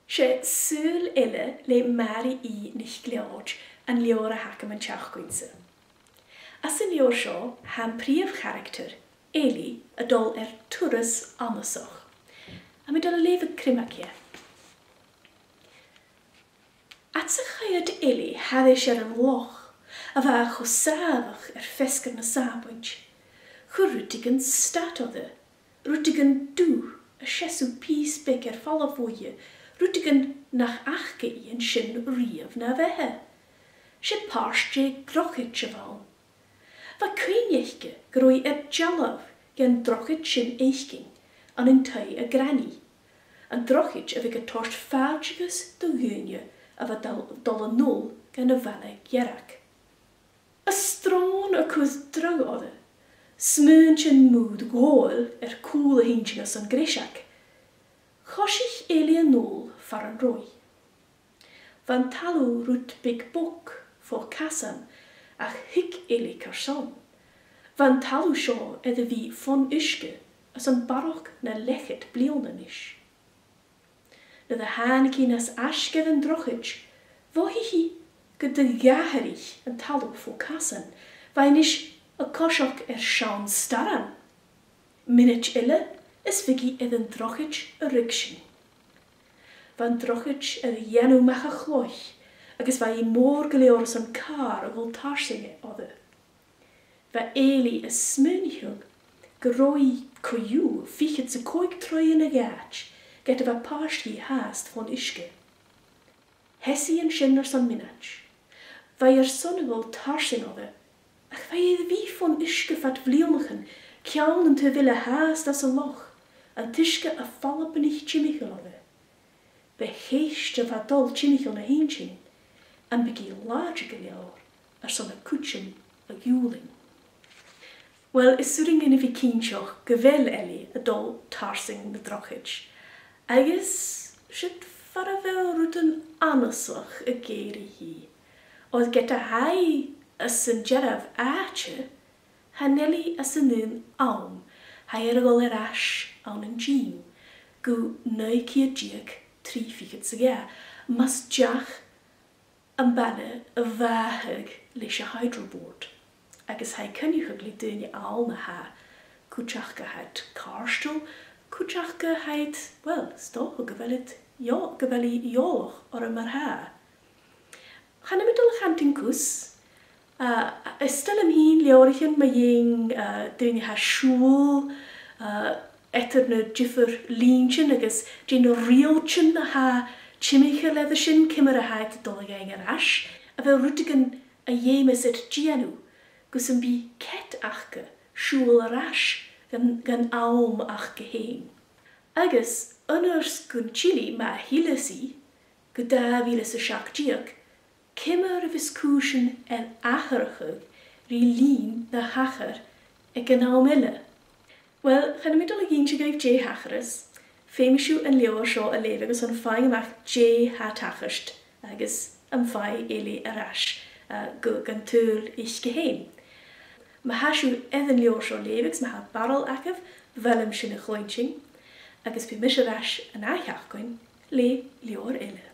She sul ille le mari I nicht glioj an liora hacam an chachgwynse. As in lior sio, han prif character, Eli, a dol turus amasoch. A mi dol a leve crimacia. At sa chayad Eli haddish an loch, a va chosavach fesker na sabwynch. Churutigan stat other, rutigan du, a chesu peace beker fallavoje, rutigan nach achge in shin rief na vehe. She parsje grochit cheval. Va queenjechke groi jalav gen drochit shin eichking, an in tai a granny. An drochit a torst falchigus do gunje of a dolle nul gen a valle gerak. A strón a cus drug other. Smuntjen mood goal cool hinching an grishak. Choshich Eli nul far an roi. Van talu rut big book for kassan ach hick Eli karson. Van talu shaw edde vi von iske as an barok na lechet blionen Na de haneki nas ashkeven drochich, wo hi go de gaherich an talu for kassan, vainish a koshok schaun staran. Minich ille is vigi edden drochich a rikshin. Van drochich jenu mecha chloich, agus va I mór geleoris an kar a vol tarsinge other. Va Eli is smunihug, groi koyu fichet se koik troi in a gach, get va parshi haast von iske. Hessi en schinners an minach. Va sonne vol tarsing other, ach vai wie von iske vat vlionchen, kjaunen te wille haast as a loch, an tiske a falle benich chimichel other. Beheeste va dol chimichel na hinchin, an begi large geleor, son a kutchen a juling. Wel, is suring in vi kinchoch, gevel Eli a dol tarsing na drochich. Agus, shit faravel ruten anasach a geri hi. Odd get a hai as yn geraf ache, han Eli as yn un aum, hai gol ash awn yn jean, gu neukia diag tri figet sige, mas jach an banne a vaheg leis a hydroboard. Agus hai cynnichog li dynne al na ha, kuchachka had karstel, kuchachka had, well, stoch gevelit, geveli joch or a mar ha. Gaan we dol chanting kus. Stel hem heen leorichen ma jing dynne ha school, etter na jiffer lientjen, agus jyn rieltjen na ha, Chimicha leathershin kimmer a haid dolle gang rash, a vel rutigen a yemes et gianu, gusum bi ket achke, shul a rash, gan aum ach geheen. Agus, unners gun chili ma hilesi, guda viles a shak giak, kimmer of his cushion en acherchug, rilien na hacher, e gan aumille. Well, gaan we dolle geentje geef J hacheres, Féimisú an leor seo a léh agus an fáin amach J ha tachast agus an fáin Eli arás go gan túl is gehéin. Ma hasú edan leor seo lévegus ma ha barrel acaf bhelim sin a chlointing agus fi mis arás an aitheachcoin le leor eile.